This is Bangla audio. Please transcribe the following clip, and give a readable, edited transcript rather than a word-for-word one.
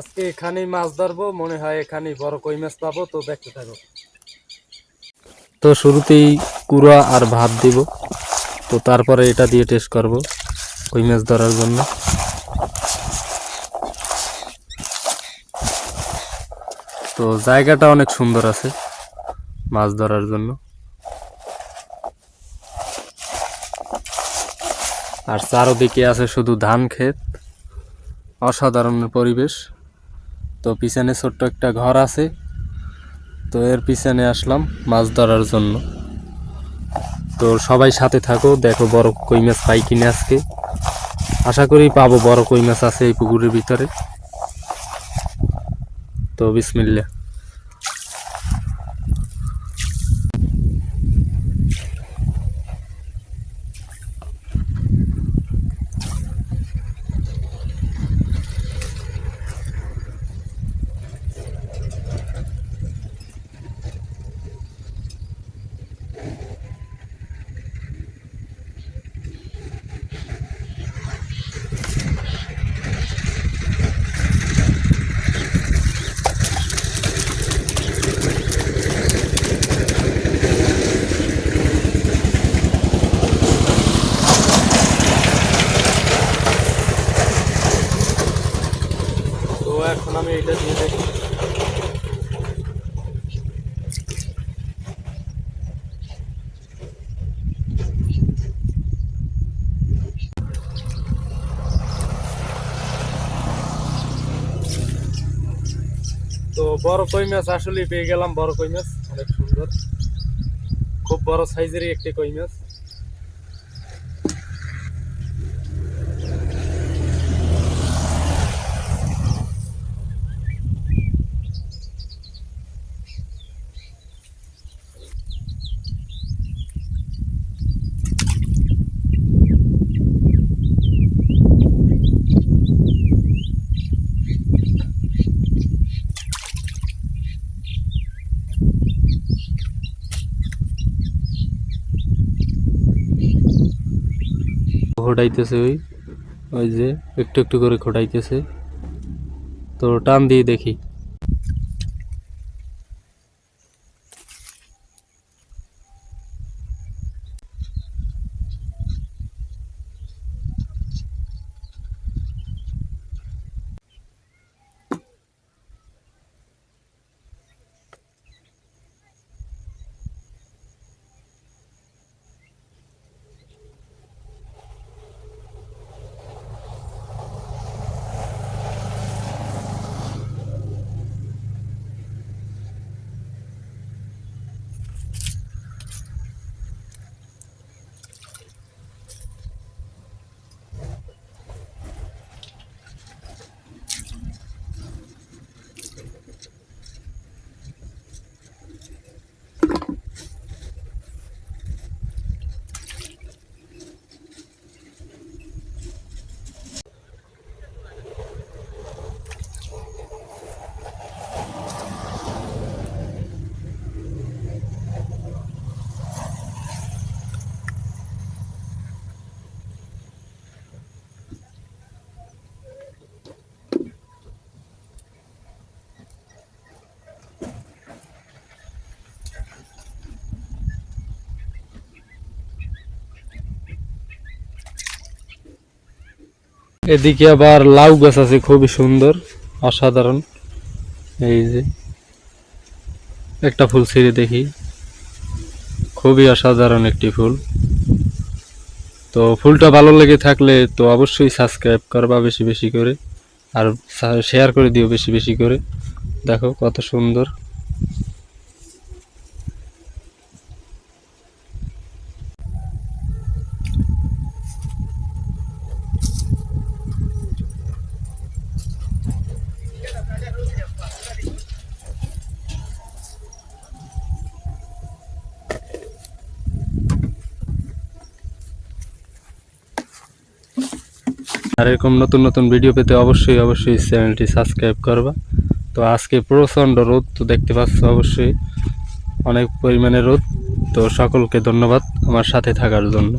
আজকে এখানেই মাছ ধরবো, মনে হয় এখানেই বড় কই মাছ পাবো, তো দেখতে থাকো। তো শুরুতেই কুড়া আর ভাত দিব, তো তারপরে এটা দিয়ে টেস্ট করব কই মাছ ধরার জন্য। তো জায়গাটা অনেক সুন্দর আছে মাছ ধরার জন্য, আর চারদিকে আছে শুধু ধান ক্ষেত, অসাধারণ পরিবেশ। তো পিছনে ছোট্ট একটা ঘর আছে, তো এর পিছনে আসলাম মাছ ধরার জন্য। তো সবাই সাথে থাকো, দেখো বড় কই মাছ পাই কিনে আজকে। আশা করি পাবো, বড় কই মাছ আছে এই পুকুরের ভিতরে। তো বিসমিল্লাহ। তো এখন আমি এটা দিয়ে দেখি। তো বড় কই মাছ আসলে পেয়ে গেলাম, বড় কই মাছ অনেক সুন্দর, খুব বড় সাইজেরই একটি কই মাছ। খোটাইতেছে, ওই ওই যে একটু একটু করে খোটাইতেছে, তো টান দিয়ে দেখি। এদিকে আবার লাউ গাছ আছে, খুবই সুন্দর, অসাধারণ। এই যে একটা ফুল ছিঁড়ে দেখি, খুবই অসাধারণ একটি ফুল। তো ফুলটা ভালো লেগে থাকলে তো অবশ্যই সাবস্ক্রাইব করবা বেশি বেশি করে, আর শেয়ার করে দিও বেশি বেশি করে। দেখো কত সুন্দর। আর এরকম নতুন নতুন ভিডিও পেতে অবশ্যই অবশ্যই চ্যানেলটি সাবস্ক্রাইব করবা। তো আজকে প্রচণ্ড রোদ, তো দেখতে পাচ্ছ অবশ্যই অনেক পরিমাণে রোদ। তো সকলকে ধন্যবাদ আমার সাথে থাকার জন্য।